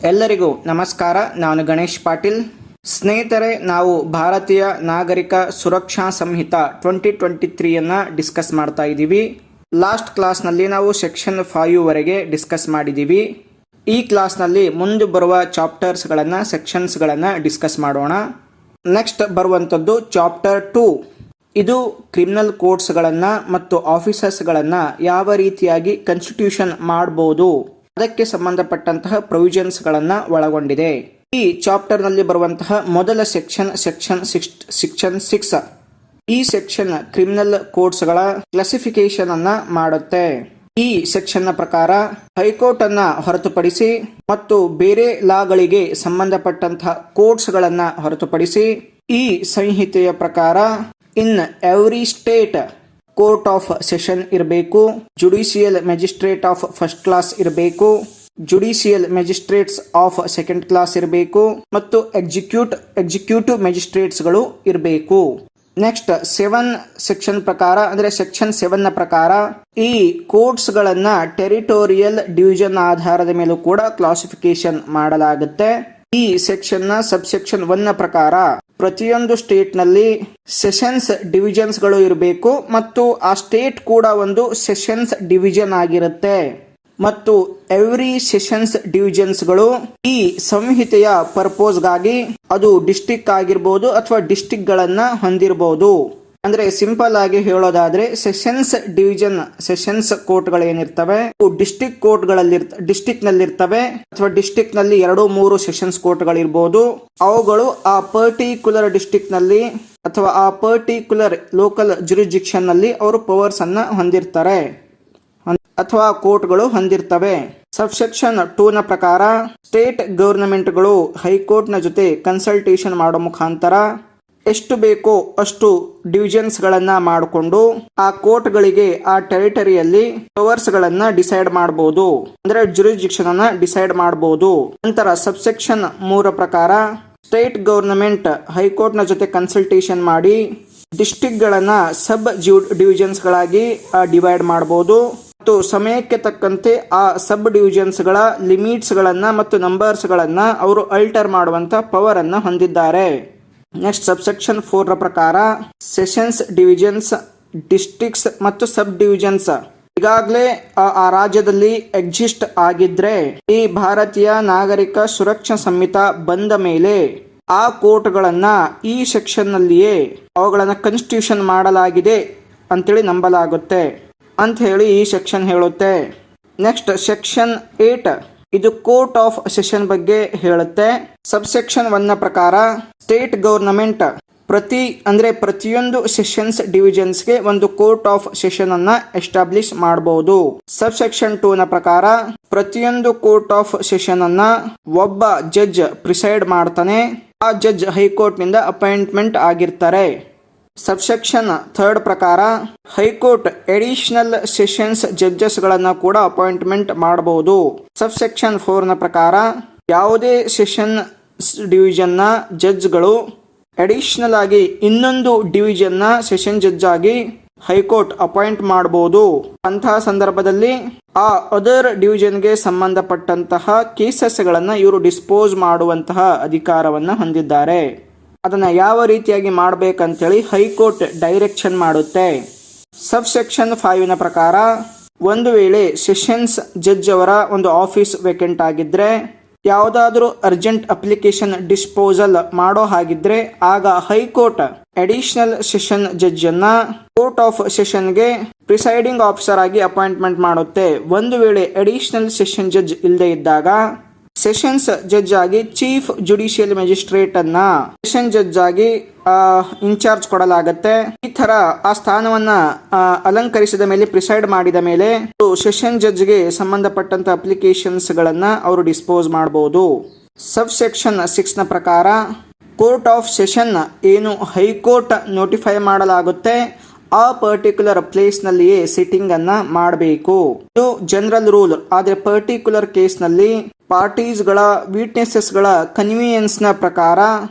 ಎಲ್ಲರಿಗೂ ನಮಸ್ಕಾರ. ನಾನು ಗಣೇಶ್ ಪಾಟೀಲ್. ಸ್ನೇಹಿತರೆ, ನಾವು ಭಾರತೀಯ ನಾಗರಿಕ ಸುರಕ್ಷಾ ಸಂಹಿತ 2023 ಡಿಸ್ಕಸ್ ಮಾಡ್ತಾ ಇದ್ದೀವಿ. ಲಾಸ್ಟ್ ಕ್ಲಾಸ್ನಲ್ಲಿ ನಾವು ಸೆಕ್ಷನ್ 5 ವರೆಗೆ ಡಿಸ್ಕಸ್ ಮಾಡಿದ್ದೀವಿ. ಈ ಕ್ಲಾಸ್ನಲ್ಲಿ ಮುಂದೆ ಬರುವ ಚಾಪ್ಟರ್ಸ್ಗಳನ್ನು ಸೆಕ್ಷನ್ಸ್ಗಳನ್ನು ಡಿಸ್ಕಸ್ ಮಾಡೋಣ. ನೆಕ್ಸ್ಟ್ ಬರುವಂಥದ್ದು ಚಾಪ್ಟರ್ 2. ಇದು ಕ್ರಿಮಿನಲ್ ಕೋಡ್ಸ್ಗಳನ್ನು ಮತ್ತು ಆಫೀಸರ್ಸ್ಗಳನ್ನು ಯಾವ ರೀತಿಯಾಗಿ ಕಾನ್ಸ್ಟಿಟ್ಯೂಷನ್ ಮಾಡಬಹುದು ಅದಕ್ಕೆ ಸಂಬಂಧಪಟ್ಟಂತಹ ಪ್ರೊವಿಷನ್ಸ್ಗಳನ್ನು ಒಳಗೊಂಡಿದೆ. ಈ ಚಾಪ್ಟರ್ ನಲ್ಲಿ ಬರುವಂತಹ ಮೊದಲ ಸೆಕ್ಷನ್ 6. ಈ ಸೆಕ್ಷನ್ ಕ್ರಿಮಿನಲ್ ಕೋಡ್ಸ್ಗಳ ಕ್ಲಾಸಿಫಿಕೇಶನ್ ಅನ್ನ ಮಾಡುತ್ತೆ. ಈ ಸೆಕ್ಷನ್ ನ ಪ್ರಕಾರ ಹೈಕೋರ್ಟ್ ಅನ್ನ ಹೊರತುಪಡಿಸಿ ಮತ್ತು ಬೇರೆ ಲಾಗಳಿಗೆ ಸಂಬಂಧಪಟ್ಟಂತಹ ಕೋಡ್ಸ್ಗಳನ್ನ ಹೊರತುಪಡಿಸಿ ಈ ಸಂಹಿತೆಯ ಪ್ರಕಾರ in every state court of session ಇರಬೇಕು, judicial magistrate of first class ಇರಬೇಕು, judicial magistrates of second class ಇರಬೇಕು ಮತ್ತು ಎಕ್ಸಿಕ್ಯೂಟಿವ್ ಮ್ಯಾಜಿಸ್ಟ್ರೇಟ್ಸ್ಗಳು ಇರಬೇಕು. ನೆಕ್ಸ್ಟ್ 7 ಸೆಕ್ಷನ್ ಪ್ರಕಾರ ಅಂದ್ರೆ ಸೆಕ್ಷನ್ 7 ನ ಪ್ರಕಾರ ಈ ಕೋರ್ಟ್ಸ್ ಗಳನ್ನ ಟೆರಿಟೋರಿಯಲ್ ಡಿವಿಷನ್ ಆಧಾರದ ಮೇಲೂ ಕೂಡ ಕ್ಲಾಸಿಫಿಕೇಶನ್ ಮಾಡಲಾಗುತ್ತೆ. ಈ ಸೆಕ್ಷನ್ ನ ಸಬ್ಸೆಕ್ಷನ್ 1 ನ ಪ್ರಕಾರ ಪ್ರತಿಯೊಂದು ಸ್ಟೇಟ್ ನಲ್ಲಿ ಸೆಷನ್ಸ್ ಡಿವಿಷನ್ಸ್ ಗಳು ಇರಬೇಕು ಮತ್ತು ಆ ಸ್ಟೇಟ್ ಕೂಡ ಒಂದು ಸೆಷನ್ಸ್ ಡಿವಿಷನ್ ಆಗಿರುತ್ತೆ ಮತ್ತು ಎವ್ರಿ ಸೆಷನ್ಸ್ ಡಿವಿಷನ್ಸ್ ಗಳು ಈ ಸಂಹಿತೆಯ ಪರ್ಪೋಸ್ಗಾಗಿ ಅದು ಡಿಸ್ಟಿಕ್ ಆಗಿರ್ಬೋದು ಅಥವಾ ಡಿಸ್ಟಿಕ್ ಗಳನ್ನ ಹೊಂದಿರಬಹುದು. ಅಂದ್ರೆ ಸಿಂಪಲ್ ಆಗಿ ಹೇಳೋದಾದ್ರೆ ಸೆಷನ್ಸ್ ಕೋರ್ಟ್ ಗಳೇನಿರ್ತವೆ ಡಿಸ್ಟಿಕ್ ಕೋರ್ಟ್ ಡಿಸ್ಟಿಕ್ ನಲ್ಲಿರ್ತವೆ ಅಥವಾ ಡಿಸ್ಟಿಕ್ ನಲ್ಲಿ 2-3 ಸೆಷನ್ಸ್ ಕೋರ್ಟ್ ಗಳಿರ್ಬೋದು. ಅವುಗಳು ಆ ಪರ್ಟಿಕ್ಯುಲರ್ ಡಿಸ್ಟಿಕ್ ನಲ್ಲಿ ಅಥವಾ ಆ ಪರ್ಟಿಕ್ಯುಲರ್ ಲೋಕಲ್ ಜುರಿಸ್ಡಿಕ್ಷನ್ ನಲ್ಲಿ ಅವರು ಪವರ್ಸ್ ಅನ್ನ ಹೊಂದಿರ್ತಾರೆ ಅಥವಾ ಕೋರ್ಟ್ಗಳು ಹೊಂದಿರ್ತವೆ. ಸಬ್ಸೆಕ್ಷನ್ 2 ನ ಪ್ರಕಾರ ಸ್ಟೇಟ್ ಗವರ್ನಮೆಂಟ್ಗಳು ಹೈಕೋರ್ಟ್ ನ ಜೊತೆ ಕನ್ಸಲ್ಟೇಷನ್ ಮಾಡೋ ಮುಖಾಂತರ ಎಷ್ಟು ಬೇಕೋ ಅಷ್ಟು ಡಿವಿಷನ್ಸ್ ಗಳನ್ನ ಮಾಡಿಕೊಂಡು ಆ ಕೋರ್ಟ್ ಗಳಿಗೆ ಆ ಟೆರಿಟರಿಯಲ್ಲಿ ಪವರ್ಸ್ ಗಳನ್ನ ಡಿಸೈಡ್ ಮಾಡಬಹುದು, ಅಂದ್ರೆ ಜುರಿಸ್ಡಿಕ್ಷನ್ ಅನ್ನ ಡಿಸೈಡ್ ಮಾಡಬಹುದು. ನಂತರ ಸಬ್ಸೆಕ್ಷನ್ 3 ಪ್ರಕಾರ ಸ್ಟೇಟ್ ಗವರ್ನಮೆಂಟ್ ಹೈಕೋರ್ಟ್ ನ ಜೊತೆ ಕನ್ಸಲ್ಟೇಷನ್ ಮಾಡಿ ಡಿಸ್ಟ್ರಿಕ್ಟ್ ಗಳನ್ನ ಸಬ್ ಡಿವಿಷನ್ಸ್ ಗಳಾಗಿ ಡಿವೈಡ್ ಮಾಡಬಹುದು ಮತ್ತು ಸಮಯಕ್ಕೆ ತಕ್ಕಂತೆ ಆ ಸಬ್ ಡಿವಿಷನ್ಸ್ ಗಳ ಲಿಮಿಟ್ಸ್ ಗಳನ್ನ ಮತ್ತು ನಂಬರ್ಸ್ ಗಳನ್ನ ಅವರು ಅಲ್ಟರ್ ಮಾಡುವಂತ ಪವರ್ ಅನ್ನ ಹೊಂದಿದ್ದಾರೆ. ನೆಕ್ಸ್ಟ್ ಸಬ್ಸೆಕ್ಷನ್ 4 ರ ಪ್ರಕಾರ ಸೆಷನ್ಸ್ ಡಿವಿಷನ್ಸ್, ಡಿಸ್ಟ್ರಿಕ್ಟ್ಸ್ ಮತ್ತು ಸಬ್ ಡಿವಿಷನ್ಸ್ ಈಗಾಗಲೇ ಆ ರಾಜ್ಯದಲ್ಲಿ ಎಕ್ಸಿಸ್ಟ್ ಆಗಿದ್ರೆ ಈ ಭಾರತೀಯ ನಾಗರಿಕ ಸುರಕ್ಷಾ ಸಂಹಿತ ಬಂದ ಮೇಲೆ ಆ ಕೋರ್ಟ್ ಗಳನ್ನ ಈ ಸೆಕ್ಷನ್ ನಲ್ಲಿಯೇ ಅವುಗಳನ್ನ ಕಾನ್ಸ್ಟಿಟ್ಯೂಷನ್ ಮಾಡಲಾಗಿದೆ ಅಂತೇಳಿ ನಂಬಲಾಗುತ್ತೆ ಅಂತ ಹೇಳಿ ಈ ಸೆಕ್ಷನ್ ಹೇಳುತ್ತೆ. ನೆಕ್ಸ್ಟ್ ಸೆಕ್ಷನ್ 8 ಇದು ಕೋರ್ಟ್ ಆಫ್ ಸೆಷನ್ ಬಗ್ಗೆ ಹೇಳುತ್ತೆ. ಸಬ್ಸೆಕ್ಷನ್ 1 ನ ಪ್ರಕಾರ ಸ್ಟೇಟ್ ಗವರ್ನಮೆಂಟ್ ಪ್ರತಿಯೊಂದು ಸೆಷನ್ಸ್ ಡಿವಿಷನ್ಸ್ಗೆ ಒಂದು ಕೋರ್ಟ್ ಆಫ್ ಸೆಷನ್ ಅನ್ನ ಎಸ್ಟಾಬ್ಲಿಷ್ ಮಾಡಬಹುದು. ಸಬ್ಸೆಕ್ಷನ್ 2 ನ ಪ್ರಕಾರ ಪ್ರತಿಯೊಂದು ಕೋರ್ಟ್ ಆಫ್ ಸೆಷನ್ ಅನ್ನ ಒಬ್ಬ ಜಡ್ಜ್ ಪ್ರಿಸೈಡ್ ಮಾಡ್ತಾನೆ. ಆ ಜಡ್ಜ್ ಹೈಕೋರ್ಟ್ ನಿಂದ ಅಪಾಯಿಂಟ್ಮೆಂಟ್ ಆಗಿರ್ತಾರೆ. ಸಬ್ಸೆಕ್ಷನ್ 3 ಪ್ರಕಾರ ಹೈಕೋರ್ಟ್ ಅಡಿಷನಲ್ ಸೆಷನ್ಸ್ ಜಡ್ಜಸ್ ಗಳನ್ನ ಕೂಡ ಅಪಾಯಿಂಟ್ಮೆಂಟ್ ಮಾಡಬಹುದು. ಸಬ್ಸೆಕ್ಷನ್ 4 ನ ಪ್ರಕಾರ ಯಾವುದೇ ಸೆಷನ್ ಡಿವಿಷನ್ ನ ಜಡ್ಜ್ಗಳು ಅಡಿಷನಲ್ ಆಗಿ ಇನ್ನೊಂದು ಡಿವಿಷನ್ ನ ಸೆಷನ್ ಜಡ್ಜ್ ಆಗಿ ಹೈಕೋರ್ಟ್ ಅಪಾಯಿಂಟ್ ಮಾಡಬಹುದು. ಅಂತಹ ಸಂದರ್ಭದಲ್ಲಿ ಆ ಅದರ್ ಡಿವಿಷನ್ಗೆ ಸಂಬಂಧಪಟ್ಟಂತಹ ಕೇಸಸ್ ಗಳನ್ನ ಇವರು ಡಿಸ್ಪೋಸ್ ಮಾಡುವಂತಹ ಅಧಿಕಾರವನ್ನ ಹೊಂದಿದ್ದಾರೆ. ಅದನ್ನ ಯಾವ ರೀತಿಯಾಗಿ ಮಾಡಬೇಕಂತೇಳಿ ಹೈಕೋರ್ಟ್ ಡೈರೆಕ್ಷನ್ ಮಾಡುತ್ತೆ. ಸಬ್ಸೆಕ್ಷನ್ 5 ನ ಪ್ರಕಾರ ಒಂದು ವೇಳೆ ಸೆಷನ್ಸ್ ಜಡ್ಜ್ ಅವರ ಒಂದು ಆಫೀಸ್ ವೇಕೆಂಟ್ ಆಗಿದ್ರೆ ಯಾವುದಾದ್ರೂ ಅರ್ಜೆಂಟ್ ಅಪ್ಲಿಕೇಶನ್ ಡಿಸ್ಪೋಸಲ್ ಮಾಡೋ ಹಾಗಿದ್ರೆ ಆಗ ಹೈಕೋರ್ಟ್ ಅಡಿಷನಲ್ ಸೆಷನ್ ಜಡ್ಜ್ ಅನ್ನ ಕೋರ್ಟ್ ಆಫ್ ಸೆಷನ್ಗೆ ಪ್ರಿಸೈಡಿಂಗ್ ಆಫೀಸರ್ ಆಗಿ ಅಪಾಯಿಂಟ್ಮೆಂಟ್ ಮಾಡುತ್ತೆ. ಒಂದು ವೇಳೆ ಅಡಿಷನಲ್ ಸೆಷನ್ ಜಡ್ಜ್ ಇಲ್ಲದೆ ಇದ್ದಾಗ ಸೆಷನ್ಸ್ ಜಡ್ಜ್ ಆಗಿ ಚೀಫ್ ಜುಡಿಷಿಯಲ್ ಮ್ಯಾಜಿಸ್ಟ್ರೇಟ್ ಅನ್ನ ಸೆಷನ್ ಜಡ್ಜ್ ಆಗಿ ಇನ್ಚಾರ್ಜ್ ಕೊಡಲಾಗುತ್ತೆ. ಈ ತರ ಆ ಸ್ಥಾನವನ್ನ ಅಲಂಕರಿಸಿದ ಮೇಲೆ ಪ್ರಿಸೈಡ್ ಮಾಡಿದ ಮೇಲೆ ಸೆಷನ್ ಜಡ್ಜ್ಗೆ ಸಂಬಂಧಪಟ್ಟಂತ ಅಪ್ಲಿಕೇಶನ್ಸ್ ಗಳನ್ನ ಅವರು ಡಿಸ್ಪೋಸ್ ಮಾಡಬಹುದು. ಸಬ್ಸೆಕ್ಷನ್ 6 ನ ಪ್ರಕಾರ ಕೋರ್ಟ್ ಆಫ್ ಸೆಷನ್ ಏನು ಹೈಕೋರ್ಟ್ ನೋಟಿಫೈ ಮಾಡಲಾಗುತ್ತೆ ಆ ಪರ್ಟಿಕ್ಯುಲರ್ ಪ್ಲೇಸ್ ನಲ್ಲಿಯೇ ಸಿಟ್ಟಿಂಗ್ ಅನ್ನ ಮಾಡಬೇಕು. ಇದು ಜನರಲ್ ರೂಲ್. ಆದ್ರೆ ಪರ್ಟಿಕ್ಯುಲರ್ ಕೇಸ್ ನಲ್ಲಿ ಪಾರ್ಟೀಸ್ ಗಳ ವಿಟ್ನೆಸಸ್ ಗಳ ಕನ್ವೀನಿಯನ್ಸ್ ನ ಪ್ರಕಾರ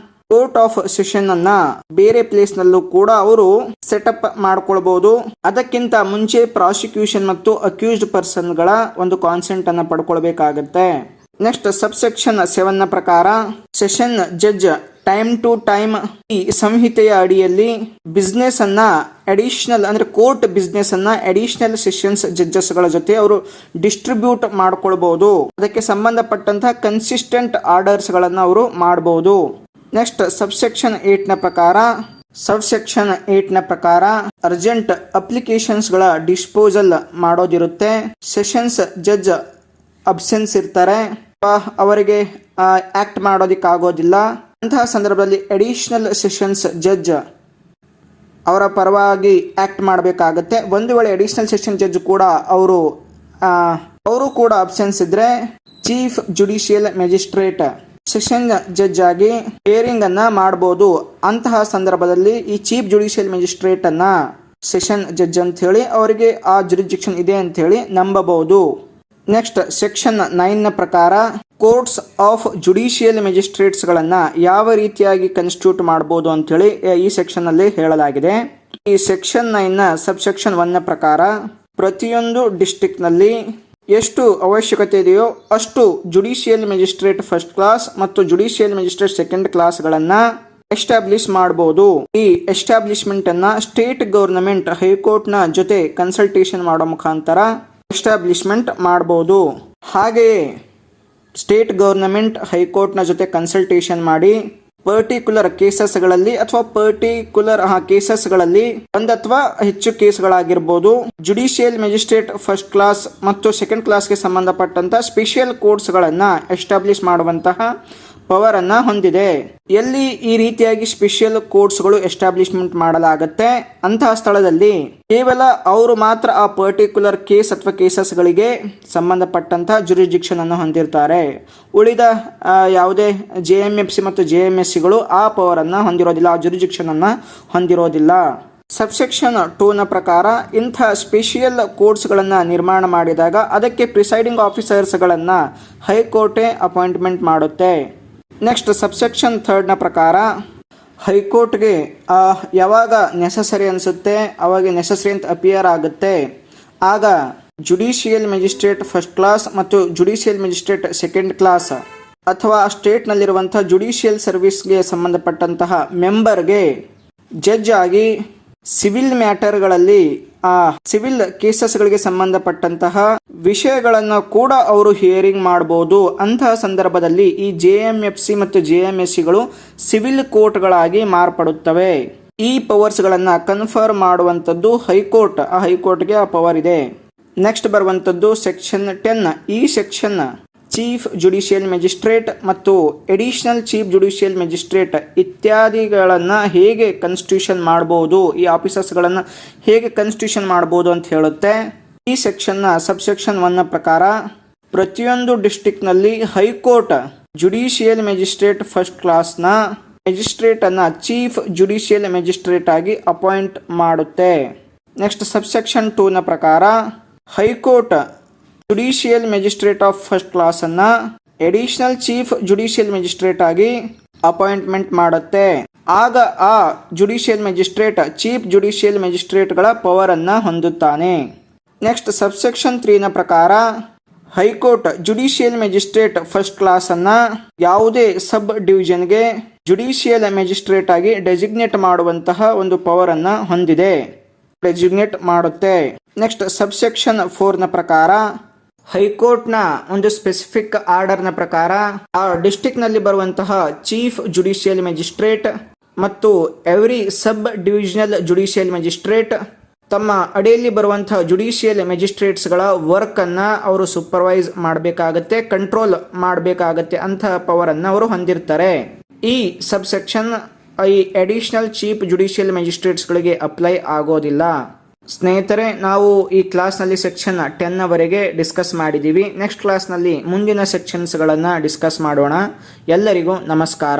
ಕೋರ್ಟ್ ಆಫ್ ಸೆಷನ್ ಅನ್ನ ಬೇರೆ ಪ್ಲೇಸ್ ನಲ್ಲೂ ಕೂಡ ಅವರು ಸೆಟಪ್ ಮಾಡ್ಕೊಳ್ಬಹುದು. ಅದಕ್ಕಿಂತ ಮುಂಚೆ ಪ್ರಾಸಿಕ್ಯೂಷನ್ ಮತ್ತು ಅಕ್ಯೂಸ್ಡ್ ಪರ್ಸನ್ ಗಳ ಒಂದು ಕಾನ್ಸೆಂಟ್ ಅನ್ನ ಪಡ್ಕೊಳ್ಬೇಕಾಗತ್ತೆ. ನೆಕ್ಸ್ಟ್ ಸಬ್ಸೆಕ್ಷನ್ 7 ಪ್ರಕಾರ session judge time to time ಈ ಸಂಹಿತೆಯ ಅಡಿಯಲ್ಲಿ ಬಿಸ್ನೆಸ್ ಅನ್ನ ಅಡಿಷನಲ್ ಅಂದ್ರೆ ಕೋರ್ಟ್ ಬಿಸ್ನೆಸ್ ಅನ್ನ ಅಡಿಷನಲ್ ಸೆಷನ್ಸ್ ಜಡ್ಜಸ್ ಗಳ ಜೊತೆ ಅವರು ಡಿಸ್ಟ್ರಿಬ್ಯೂಟ್ ಮಾಡ್ಕೊಳ್ಬಹುದು. ಅದಕ್ಕೆ ಸಂಬಂಧಪಟ್ಟಂತಹ ಕನ್ಸಿಸ್ಟೆಂಟ್ ಆರ್ಡರ್ಸ್ ಗಳನ್ನ ಅವರು ಮಾಡಬಹುದು. ನೆಕ್ಸ್ಟ್ ಸಬ್ಸೆಕ್ಷನ್ 8 ನ ಪ್ರಕಾರ ಅರ್ಜೆಂಟ್ ಅಪ್ಲಿಕೇಶನ್ಸ್ ಗಳ ಡಿಸ್ಪೋಸಲ್ ಮಾಡೋದಿರುತ್ತೆ. ಸೆಷನ್ಸ್ ಜಡ್ಜ್ ಅಬ್ಸೆನ್ಸ್ ಇರ್ತಾರೆ, ಅವರಿಗೆ ಆಕ್ಟ್ ಮಾಡೋದಿಕ್ಕಾಗೋದಿಲ್ಲ. ಅಂತಹ ಸಂದರ್ಭದಲ್ಲಿ ಅಡಿಷನಲ್ ಸೆಷನ್ಸ್ ಜಡ್ಜ್ ಅವರ ಪರವಾಗಿ ಆಕ್ಟ್ ಮಾಡಬೇಕಾಗತ್ತೆ. ಒಂದು ವೇಳೆ ಅಡಿಷನಲ್ ಸೆಷನ್ ಜಡ್ಜ್ ಕೂಡ ಅವರು ಕೂಡ ಅಬ್ಸೆನ್ಸ್ ಇದ್ರೆ chief judicial magistrate session judge ಆಗಿ ಹಿಯರಿಂಗ್ ಅನ್ನ ಮಾಡಬಹುದು. ಅಂತಹ ಸಂದರ್ಭದಲ್ಲಿ ಈ ಚೀಫ್ ಜುಡಿಷಿಯಲ್ ಮ್ಯಾಜಿಸ್ಟ್ರೇಟ್ ಅನ್ನ ಸೆಷನ್ ಜಡ್ಜ್ ಅಂತ ಹೇಳಿ ಅವರಿಗೆ ಆ ಜುರಿಸ್ಡಿಕ್ಷನ್ ಇದೆ ಅಂತ ಹೇಳಿ ನಂಬಬಹುದು. ನೆಕ್ಸ್ಟ್ ಸೆಕ್ಷನ್ 9 ನ ಪ್ರಕಾರ ಕೋರ್ಟ್ಸ್ ಆಫ್ ಜುಡಿಷಿಯಲ್ ಮ್ಯಾಜಿಸ್ಟ್ರೇಟ್ಸ್ ಗಳನ್ನ ಯಾವ ರೀತಿಯಾಗಿ ಕಾನ್ಸ್ಟಿಟ್ಯೂಟ್ ಮಾಡಬಹುದು ಅಂತ ಹೇಳಿ ಈ ಸೆಕ್ಷನ್ ಅಲ್ಲಿ ಹೇಳಲಾಗಿದೆ. ಈ ಸೆಕ್ಷನ್ 9 ನ ಸಬ್ಸೆಕ್ಷನ್ 1 ನ ಪ್ರಕಾರ ಪ್ರತಿಯೊಂದು ಡಿಸ್ಟ್ರಿಕ್ಟ್ ನಲ್ಲಿ ಎಷ್ಟು ಅವಶ್ಯಕತೆ ಇದೆಯೋ ಅಷ್ಟು ಜುಡಿಷಿಯಲ್ ಮ್ಯಾಜಿಸ್ಟ್ರೇಟ್ ಫಸ್ಟ್ ಕ್ಲಾಸ್ ಮತ್ತು ಜುಡಿಷಿಯಲ್ ಮ್ಯಾಜಿಸ್ಟ್ರೇಟ್ ಸೆಕೆಂಡ್ ಕ್ಲಾಸ್ ಗಳನ್ನ ಎಸ್ಟಾಬ್ಲಿಷ್ ಮಾಡಬಹುದು. ಈ ಎಸ್ಟಾಬ್ಲಿಷ್ಮೆಂಟ್ ಅನ್ನ ಸ್ಟೇಟ್ ಗವರ್ನಮೆಂಟ್ ಹೈಕೋರ್ಟ್ ನ ಜೊತೆ ಕನ್ಸಲ್ಟೇಷನ್ ಮಾಡೋ ಮುಖಾಂತರ ಎಸ್ಟಾಬ್ಲಿಷ್ಮೆಂಟ್ ಮಾಡಬಹುದು. ಹಾಗೆಯೇ ಸ್ಟೇಟ್ ಗವರ್ನಮೆಂಟ್ ಹೈಕೋರ್ಟ್ ನ ಜೊತೆ ಕನ್ಸಲ್ಟೇಷನ್ ಮಾಡಿ ಪರ್ಟಿಕ್ಯುಲರ್ ಕೇಸಸ್ಗಳಲ್ಲಿ ಅಥವಾ ಕೇಸಸ್ಗಳಲ್ಲಿ ಒಂದು ಅಥವಾ ಹೆಚ್ಚು ಕೇಸ್ಗಳಾಗಿರ್ಬೋದು ಜುಡಿಷಿಯಲ್ ಮ್ಯಾಜಿಸ್ಟ್ರೇಟ್ ಫಸ್ಟ್ ಕ್ಲಾಸ್ ಮತ್ತು ಸೆಕೆಂಡ್ ಕ್ಲಾಸ್ಗೆ ಸಂಬಂಧಪಟ್ಟಂತ ಸ್ಪೆಷಲ್ ಕೋರ್ಟ್ಸ್ ಗಳನ್ನ ಎಸ್ಟಾಬ್ಲಿಷ್ ಮಾಡುವಂತಹ ಪವರ್ ಅನ್ನ ಹೊಂದಿದೆ. ಎಲ್ಲಿ ಈ ರೀತಿಯಾಗಿ ಸ್ಪೆಷಲ್ ಕೋರ್ಟ್ಸ್ಗಳು ಎಸ್ಟಾಬ್ಲಿಷ್ಮೆಂಟ್ ಮಾಡಲಾಗುತ್ತೆ ಅಂತಹ ಸ್ಥಳದಲ್ಲಿ ಕೇವಲ ಅವರು ಮಾತ್ರ ಆ ಪರ್ಟಿಕ್ಯುಲರ್ ಕೇಸ್ ಅಥವಾ ಕೇಸಸ್ಗಳಿಗೆ ಸಂಬಂಧಪಟ್ಟಂತಹ ಜುರಿಸ್ಡಿಕ್ಷನ್ ಅನ್ನು ಹೊಂದಿರ್ತಾರೆ. ಉಳಿದ ಯಾವುದೇ JMFC ಮತ್ತು JMSCಗಳು ಆ ಪವರ್ ಅನ್ನ ಹೊಂದಿರೋದಿಲ್ಲ, ಆ ಜುರಿಸ್ಡಿಕ್ಷನ್ ಅನ್ನ ಹೊಂದಿರೋದಿಲ್ಲ. ಸಬ್ಸೆಕ್ಷನ್ 2 ನ ಪ್ರಕಾರ ಇಂಥ ಸ್ಪೆಷಿಯಲ್ ಕೋರ್ಟ್ಸ್ ಗಳನ್ನ ನಿರ್ಮಾಣ ಮಾಡಿದಾಗ ಅದಕ್ಕೆ ಪ್ರಿಸೈಡಿಂಗ್ ಆಫೀಸರ್ಸ್ ಗಳನ್ನ ಹೈಕೋರ್ಟೇ ಅಪಾಯಿಂಟ್ಮೆಂಟ್ ಮಾಡುತ್ತೆ. ನೆಕ್ಸ್ಟ್ ಸಬ್ಸೆಕ್ಷನ್ 3 ನ ಪ್ರಕಾರ ಹೈಕೋರ್ಟ್ಗೆ ಯಾವಾಗ ನೆಸಸರಿ ಅನಿಸುತ್ತೆ ಅವಾಗ ನೆಸಸರಿ ಅಂತ ಅಪಿಯರ್ ಆಗುತ್ತೆ, ಆಗ ಜುಡಿಷಿಯಲ್ ಮ್ಯಾಜಿಸ್ಟ್ರೇಟ್ ಫಸ್ಟ್ ಕ್ಲಾಸ್ ಮತ್ತು ಜುಡಿಷಿಯಲ್ ಮ್ಯಾಜಿಸ್ಟ್ರೇಟ್ ಸೆಕೆಂಡ್ ಕ್ಲಾಸ್ ಅಥವಾ ಸ್ಟೇಟ್ನಲ್ಲಿರುವಂತಹ ಜುಡಿಷಿಯಲ್ ಸರ್ವಿಸ್ಗೆ ಸಂಬಂಧಪಟ್ಟಂತಹ ಮೆಂಬರ್ಗೆ ಜಡ್ಜ್ ಆಗಿ ಸಿವಿಲ್ ಮ್ಯಾಟರ್ಗಳಲ್ಲಿ ಸಿವಿಲ್ ಕೇಸಸ್ಗಳಿಗೆ ಸಂಬಂಧಪಟ್ಟಂತಹ ವಿಷಯಗಳನ್ನು ಕೂಡ ಅವರು ಹಿಯರಿಂಗ್ ಮಾಡಬಹುದು. ಅಂತಹ ಸಂದರ್ಭದಲ್ಲಿ ಈ JMFC ಮತ್ತು JMSCಗಳು ಸಿವಿಲ್ ಕೋರ್ಟ್ಗಳಾಗಿ ಮಾರ್ಪಡುತ್ತವೆ. ಈ ಪವರ್ಸ್ ಗಳನ್ನ ಕನ್ಫರ್ಮ್ ಮಾಡುವಂತದ್ದು ಹೈಕೋರ್ಟ್. ಆ ಹೈಕೋರ್ಟ್ಗೆ ಆ ಪವರ್ ಇದೆ. ನೆಕ್ಸ್ಟ್ ಬರುವಂತದ್ದು ಸೆಕ್ಷನ್ 10. ಈ ಸೆಕ್ಷನ್ ಚೀಫ್ ಜುಡಿಷಿಯಲ್ ಮ್ಯಾಜಿಸ್ಟ್ರೇಟ್ ಮತ್ತು ಎಡಿಷನಲ್ ಚೀಫ್ ಜುಡಿಷಿಯಲ್ ಮ್ಯಾಜಿಸ್ಟ್ರೇಟ್ ಇತ್ಯಾದಿಗಳನ್ನು ಹೇಗೆ ಕಾನ್ಸ್ಟಿಟ್ಯೂಷನ್ ಮಾಡಬಹುದು, ಈ ಆಫೀಸರ್ಸ್ಗಳನ್ನು ಹೇಗೆ ಕಾನ್ಸ್ಟಿಟ್ಯೂಷನ್ ಮಾಡಬಹುದು ಅಂತ ಹೇಳುತ್ತೆ. ಈ ಸೆಕ್ಷನ್ನ ಸಬ್ಸೆಕ್ಷನ್ 1 ನ ಪ್ರಕಾರ ಪ್ರತಿಯೊಂದು ಡಿಸ್ಟ್ರಿಕ್ಟ್ನಲ್ಲಿ ಹೈಕೋರ್ಟ್ ಜುಡಿಷಿಯಲ್ ಮ್ಯಾಜಿಸ್ಟ್ರೇಟ್ ಫಸ್ಟ್ ಕ್ಲಾಸ್ನ ಮ್ಯಾಜಿಸ್ಟ್ರೇಟ್ ಅನ್ನ ಚೀಫ್ ಜುಡಿಷಿಯಲ್ ಮ್ಯಾಜಿಸ್ಟ್ರೇಟ್ ಆಗಿ ಅಪಾಯಿಂಟ್ ಮಾಡುತ್ತೆ. ನೆಕ್ಸ್ಟ್ ಸಬ್ಸೆಕ್ಷನ್ 2 ನ ಪ್ರಕಾರ high court judicial magistrate of first class ಅನ್ನ ಎಡಿಷನಲ್ ಚೀಫ್ ಜುಡಿಷಿಯಲ್ ಮ್ಯಾಜಿಸ್ಟ್ರೇಟ್ ಆಗಿ ಅಪಾಯಿಂಟ್ಮೆಂಟ್ ಮಾಡುತ್ತೆ. ಆಗ ಆ judicial magistrate chief judicial magistrate ಗಳ ಪವರ್ ಅನ್ನ ಹೊಂದುತ್ತಾನೆ. ನೆಕ್ಸ್ಟ್ ಸಬ್ಸೆಕ್ಷನ್ 3 ನ ಪ್ರಕಾರ high court judicial magistrate first class ಅನ್ನ ಯಾವುದೇ ಸಬ್ ಡಿವಿಷನ್ಗೆ ಜುಡಿಷಿಯಲ್ ಮ್ಯಾಜಿಸ್ಟ್ರೇಟ್ ಆಗಿ ಡೆಸಿಗ್ನೇಟ್ ಮಾಡುವಂತಹ ಒಂದು ಪವರ್ ಅನ್ನ ಹೊಂದಿದೆ, ಡೆಸಿಗ್ನೇಟ್ ಮಾಡುತ್ತೆ. ನೆಕ್ಸ್ಟ್ ಸಬ್ಸೆಕ್ಷನ್ 4 ನ ಪ್ರಕಾರ ಹೈಕೋರ್ಟ್ನ ಒಂದು ಸ್ಪೆಸಿಫಿಕ್ ಆರ್ಡರ್ನ ಪ್ರಕಾರ ಆ ಡಿಸ್ಟ್ರಿಕ್ಟ್ ನಲ್ಲಿ ಬರುವಂತಹ ಚೀಫ್ ಜುಡಿಷಿಯಲ್ ಮ್ಯಾಜಿಸ್ಟ್ರೇಟ್ ಮತ್ತು ಎವ್ರಿ ಸಬ್ ಡಿವಿಷನಲ್ ಜುಡಿಷಿಯಲ್ ಮ್ಯಾಜಿಸ್ಟ್ರೇಟ್ ತಮ್ಮ ಅಡಿಯಲ್ಲಿ ಬರುವಂತಹ ಜುಡಿಷಿಯಲ್ ಮ್ಯಾಜಿಸ್ಟ್ರೇಟ್ಸ್ಗಳ ವರ್ಕ್ ಅನ್ನ ಅವರು ಸೂಪರ್ವೈಸ್ ಮಾಡಬೇಕಾಗತ್ತೆ, ಕಂಟ್ರೋಲ್ ಮಾಡಬೇಕಾಗತ್ತೆ. ಅಂತಹ ಪವರ್ ಅನ್ನ ಅವರು ಹೊಂದಿರ್ತಾರೆ. ಈ ಸಬ್ಸೆಕ್ಷನ್ ಈ ಅಡಿಷನಲ್ ಚೀಫ್ ಜುಡಿಷಿಯಲ್ ಮ್ಯಾಜಿಸ್ಟ್ರೇಟ್ಸ್ಗಳಿಗೆ ಅಪ್ಲೈ ಆಗೋದಿಲ್ಲ. ಸ್ನೇಹಿತರೆ, ನಾವು ಈ ಕ್ಲಾಸ್ನಲ್ಲಿ ಸೆಕ್ಷನ್ 10 ವರೆಗೆ ಡಿಸ್ಕಸ್ ಮಾಡಿದ್ದೀವಿ. ನೆಕ್ಸ್ಟ್ ಕ್ಲಾಸ್ನಲ್ಲಿ ಮುಂದಿನ ಸೆಕ್ಷನ್ಸ್ಗಳನ್ನು ಡಿಸ್ಕಸ್ ಮಾಡೋಣ. ಎಲ್ಲರಿಗೂ ನಮಸ್ಕಾರ.